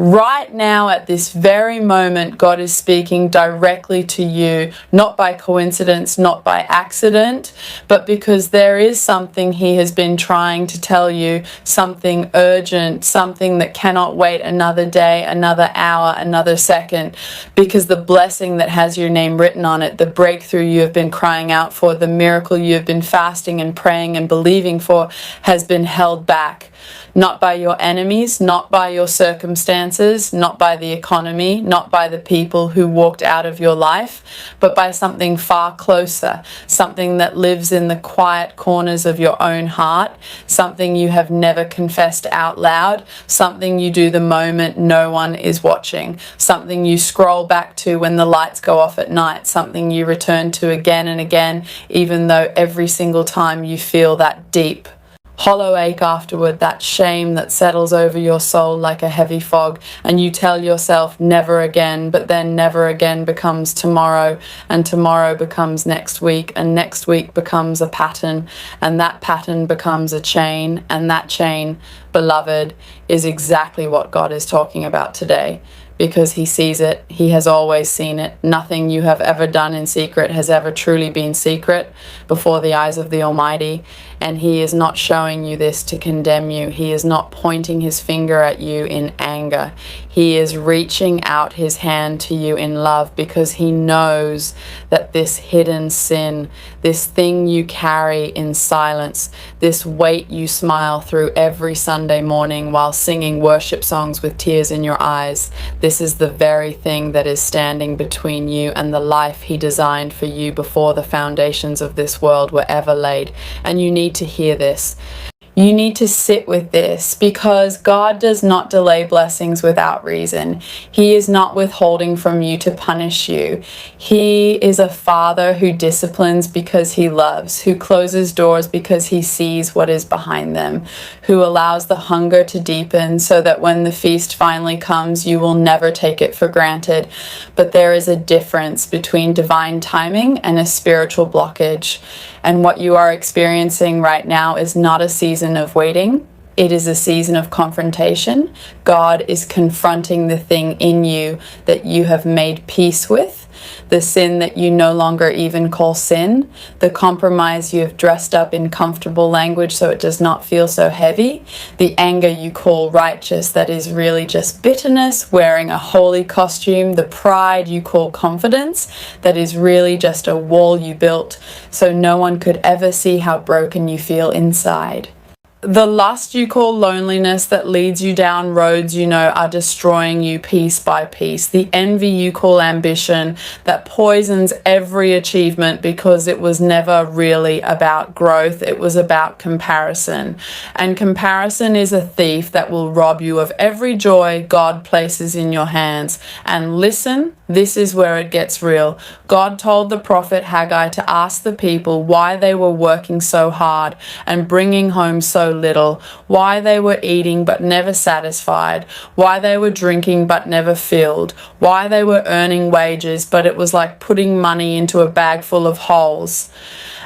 Right now, at this very moment, God is speaking directly to you, not by coincidence, not by accident, but because there is something He has been trying to tell you, something urgent, something that cannot wait another day, another hour, another second, because the blessing that has your name written on it, the breakthrough you have been crying out for, the miracle you have been fasting and praying and believing for has been held back. Not by your enemies, not by your circumstances, not by the economy, not by the people who walked out of your life, but by something far closer, something that lives in the quiet corners of your own heart, something you have never confessed out loud, something you do the moment no one is watching, something you scroll back to when the lights go off at night, something you return to again and again, even though every single time you feel that deep hollow ache afterward, that shame that settles over your soul like a heavy fog, and you tell yourself never again, but then never again becomes tomorrow, and tomorrow becomes next week, and next week becomes a pattern, and that pattern becomes a chain, and that chain, beloved, is exactly what God is talking about today. Because He sees it, He has always seen it. Nothing you have ever done in secret has ever truly been secret before the eyes of the Almighty. And He is not showing you this to condemn you. He is not pointing His finger at you in anger. He is reaching out His hand to you in love, because He knows that this hidden sin, this thing you carry in silence, this weight you smile through every Sunday morning while singing worship songs with tears in your eyes, this is the very thing that is standing between you and the life He designed for you before the foundations of this world were ever laid. And you need to hear this. You need to sit with this, because God does not delay blessings without reason. He is not withholding from you to punish you. He is a Father who disciplines because He loves, who closes doors because He sees what is behind them, who allows the hunger to deepen so that when the feast finally comes, you will never take it for granted. But there is a difference between divine timing and a spiritual blockage. And what you are experiencing right now is not a season of waiting. It is a season of confrontation. God is confronting the thing in you that you have made peace with, the sin that you no longer even call sin, the compromise you have dressed up in comfortable language so it does not feel so heavy, the anger you call righteous that is really just bitterness wearing a holy costume, the pride you call confidence that is really just a wall you built so no one could ever see how broken you feel inside. The lust you call loneliness that leads you down roads you know are destroying you piece by piece. The envy you call ambition that poisons every achievement because it was never really about growth. It was about comparison. And comparison is a thief that will rob you of every joy God places in your hands. And listen, this is where it gets real. God told the prophet Haggai to ask the people why they were working so hard and bringing home so little, why they were eating but never satisfied, why they were drinking but never filled, why they were earning wages but it was like putting money into a bag full of holes.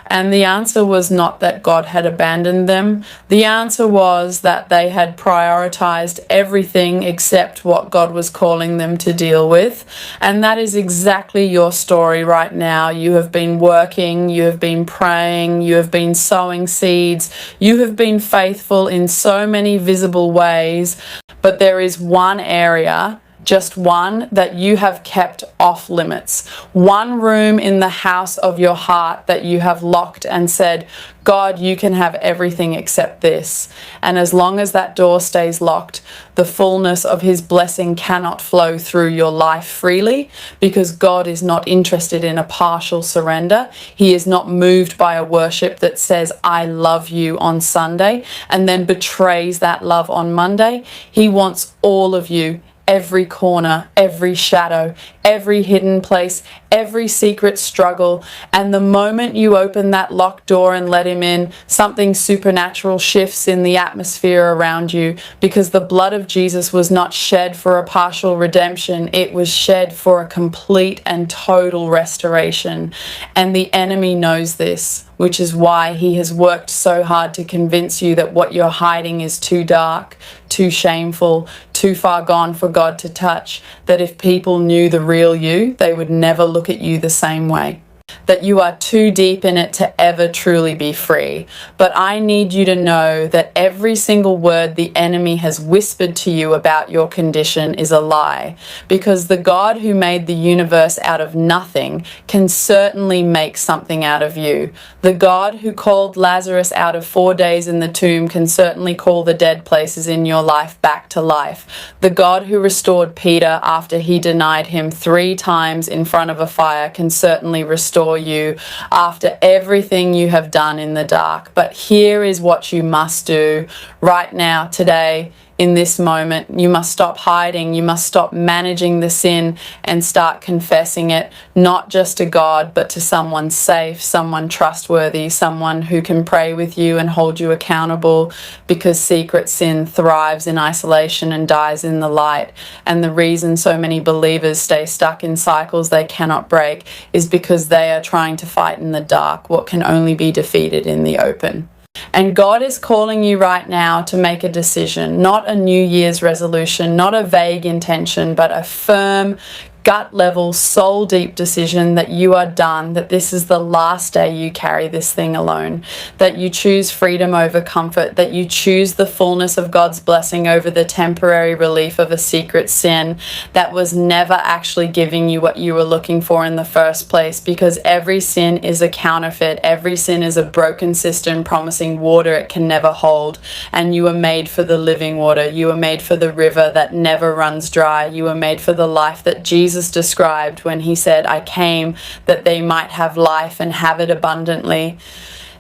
And the answer was not that God had abandoned them. The answer was that they had prioritized everything except what God was calling them to deal with. And that is exactly your story right now. You have been working, you have been praying, you have been sowing seeds, you have been faithful in so many visible ways, but there is one area, just one, that you have kept off limits. One room in the house of your heart that you have locked and said, God, you can have everything except this. And as long as that door stays locked, the fullness of His blessing cannot flow through your life freely, because God is not interested in a partial surrender. He is not moved by a worship that says, I love you on Sunday, and then betrays that love on Monday. He wants all of you. Every corner, every shadow, every hidden place, every secret struggle. And the moment you open that locked door and let him in, something supernatural shifts in the atmosphere around you, because the blood of Jesus was not shed for a partial redemption. It was shed for a complete and total restoration. And the enemy knows this, which is why he has worked so hard to convince you that what you're hiding is too dark, too shameful, too far gone for God to touch, that if people knew the real you, they would never look at you the same way. That you are too deep in it to ever truly be free. But I need you to know that every single word the enemy has whispered to you about your condition is a lie, because the God who made the universe out of nothing can certainly make something out of you. The God who called Lazarus out of 4 days in the tomb can certainly call the dead places in your life back to life. The God who restored Peter after he denied him 3 times in front of a fire can certainly restore you after everything you have done in the dark. But here is what you must do right now, today, in this moment. You must stop hiding. You must stop managing the sin and start confessing it, not just to God, but to someone safe, someone trustworthy, someone who can pray with you and hold you accountable, because secret sin thrives in isolation and dies in the light. And the reason so many believers stay stuck in cycles they cannot break is because they are trying to fight in the dark what can only be defeated in the open. And God is calling you right now to make a decision, not a New Year's resolution, not a vague intention, but a firm, gut level, soul deep decision that you are done, that this is the last day you carry this thing alone, that you choose freedom over comfort, that you choose the fullness of God's blessing over the temporary relief of a secret sin that was never actually giving you what you were looking for in the first place, because every sin is a counterfeit. Every sin is a broken system promising water it can never hold. And you were made for the living water. You were made for the river that never runs dry. You were made for the life that Jesus described when he said, I came that they might have life and have it abundantly.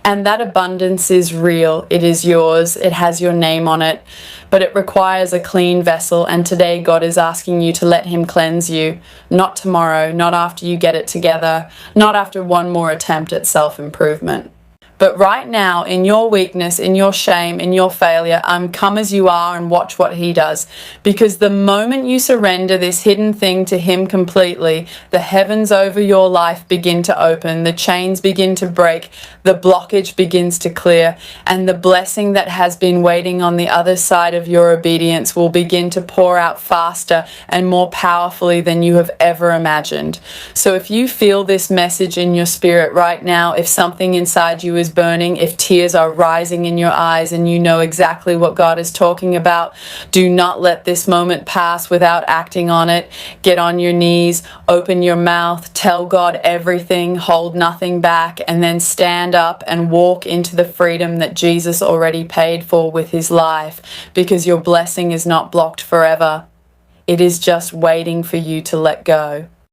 And that abundance is real. It is yours. It has your name on it. But it requires a clean vessel. And today God is asking you to let him cleanse you. Not tomorrow, not after you get it together, not after one more attempt at self-improvement. But right now, in your weakness, in your shame, in your failure, come as you are and watch what he does. Because the moment you surrender this hidden thing to him completely, the heavens over your life begin to open, the chains begin to break, the blockage begins to clear, and the blessing that has been waiting on the other side of your obedience will begin to pour out faster and more powerfully than you have ever imagined. So if you feel this message in your spirit right now, if something inside you is burning, if tears are rising in your eyes and you know exactly what God is talking about, do not let this moment pass without acting on it. Get on your knees, open your mouth, tell God everything, hold nothing back, and then stand up and walk into the freedom that Jesus already paid for with his life, because your blessing is not blocked forever. It is just waiting for you to let go.